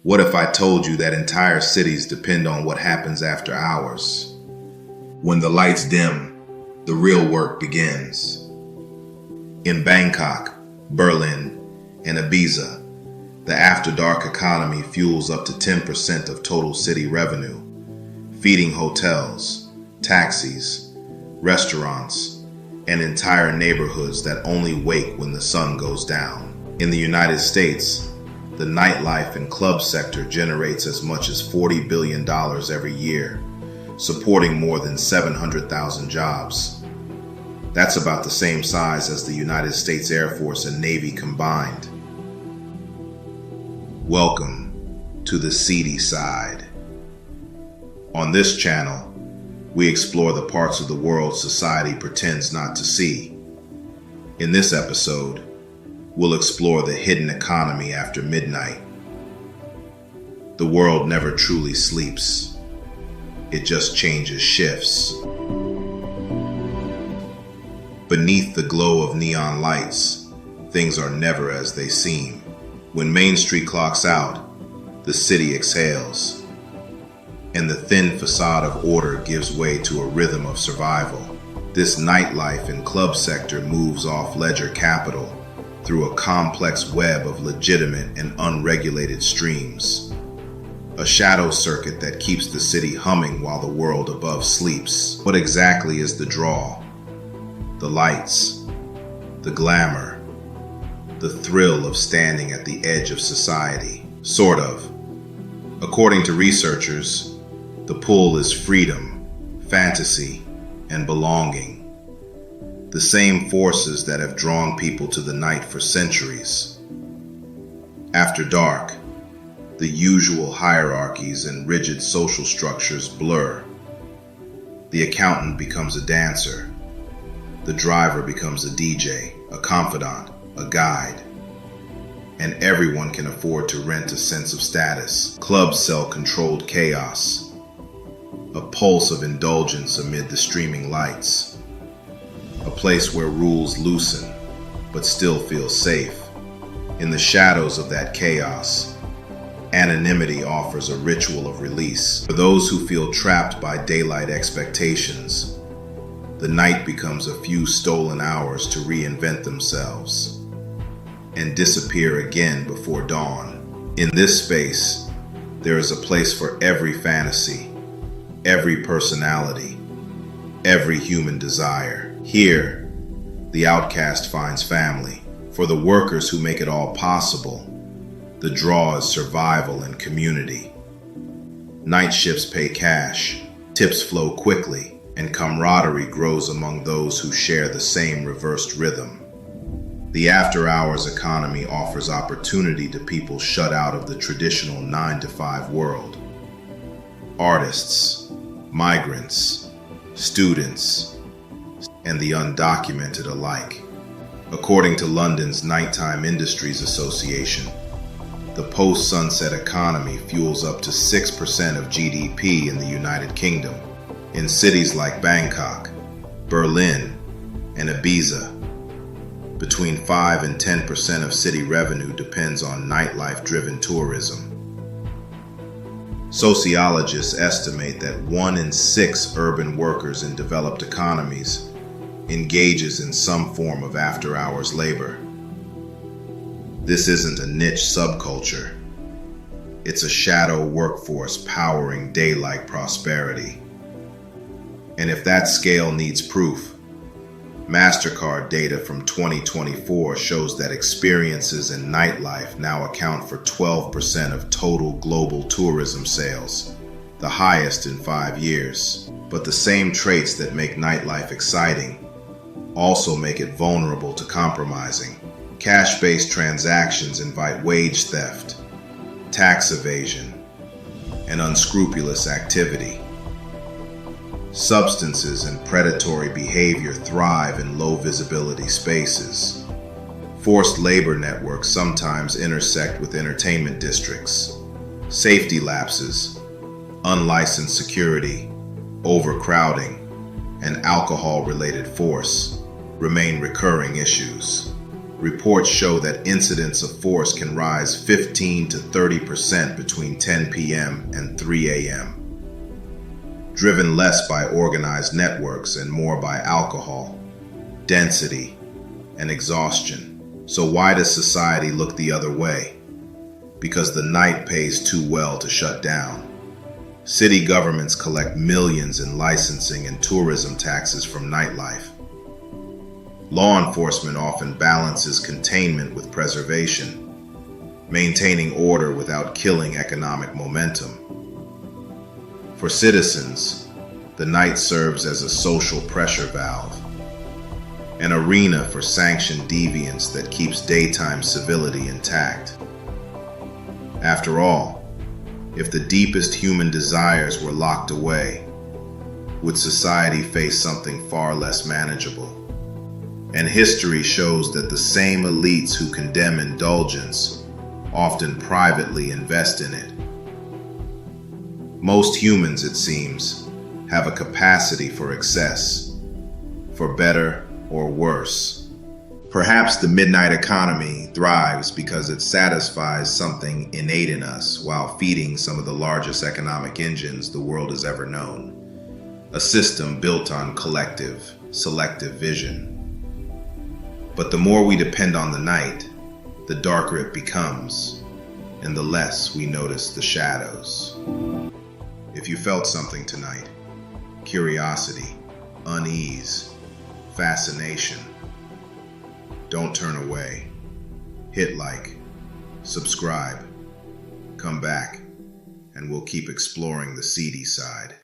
What if I told you that entire cities depend on what happens after hours? When the lights dim, the real work begins. In Bangkok, Berlin, and Ibiza, the after-dark economy fuels up to 10% of total city revenue, feeding hotels, taxis, restaurants, and entire neighborhoods that only wake when the sun goes down. In the United States, the nightlife and club sector generates as much as $40 billion every year, supporting more than 700,000 jobs. That's about the same size as the United States Air Force and Navy combined. Welcome to the seedy side. On this channel, we explore the parts of the world society pretends not to see. In this episode, we'll explore the hidden economy after midnight. The world never truly sleeps. It just changes shifts. Beneath the glow of neon lights, things are never as they seem. When Main Street clocks out, the city exhales, and the thin facade of order gives way to a rhythm of survival. This nightlife and club sector moves off ledger capital through a complex web of legitimate and unregulated streams. A shadow circuit that keeps the city humming while the world above sleeps. What exactly is the draw? The lights, the glamour, the thrill of standing at the edge of society. Sort of. According to researchers, the pull is freedom, fantasy, and belonging. The same forces that have drawn people to the night for centuries. After dark, the usual hierarchies and rigid social structures blur. The accountant becomes a dancer. The driver becomes a DJ, a confidant, a guide. And everyone can afford to rent a sense of status. Clubs sell controlled chaos, a pulse of indulgence amid the streaming lights. A place where rules loosen, but still feel safe. In the shadows of that chaos, anonymity offers a ritual of release. For those who feel trapped by daylight expectations, the night becomes a few stolen hours to reinvent themselves and disappear again before dawn. In this space, there is a place for every fantasy, every personality, every human desire. Here, the outcast finds family. For the workers who make it all possible, the draw is survival and community. Night shifts pay cash, tips flow quickly, and camaraderie grows among those who share the same reversed rhythm. The after-hours economy offers opportunity to people shut out of the traditional 9-to-5 world. Artists, migrants, students, and the undocumented alike. According to London's Nighttime Industries Association, the post-sunset economy fuels up to 6% of GDP in the United Kingdom. In cities like Bangkok, Berlin, and Ibiza, between 5 and 10% of city revenue depends on nightlife-driven tourism. Sociologists estimate that 1 in 6 urban workers in developed economies engages in some form of after-hours labor. This isn't a niche subculture. It's a shadow workforce powering daylight prosperity. And if that scale needs proof, MasterCard data from 2024 shows that experiences in nightlife now account for 12% of total global tourism sales, the highest in 5 years. But the same traits that make nightlife exciting also make it vulnerable to compromising. Cash-based transactions invite wage theft, tax evasion, and unscrupulous activity. Substances and predatory behavior thrive in low-visibility spaces. Forced labor networks sometimes intersect with entertainment districts. Safety lapses, unlicensed security, overcrowding, and alcohol-related force remain recurring issues. Reports show that incidents of force can rise 15 to 30% between 10 p.m. and 3 a.m., driven less by organized networks and more by alcohol, density, and exhaustion. So why does society look the other way? Because the night pays too well to shut down. City governments collect millions in licensing and tourism taxes from nightlife. Law enforcement often balances containment with preservation, maintaining order without killing economic momentum. For citizens, the night serves as a social pressure valve, an arena for sanctioned deviance that keeps daytime civility intact. After all, if the deepest human desires were locked away, would society face something far less manageable? And history shows that the same elites who condemn indulgence often privately invest in it. Most humans, it seems, have a capacity for excess, for better or worse. Perhaps the midnight economy thrives because it satisfies something innate in us while feeding some of the largest economic engines the world has ever known. A system built on collective, selective vision. But the more we depend on the night, the darker it becomes, and the less we notice the shadows. If you felt something tonight, curiosity, unease, fascination, don't turn away. Hit like, subscribe, come back, and we'll keep exploring the seedy side.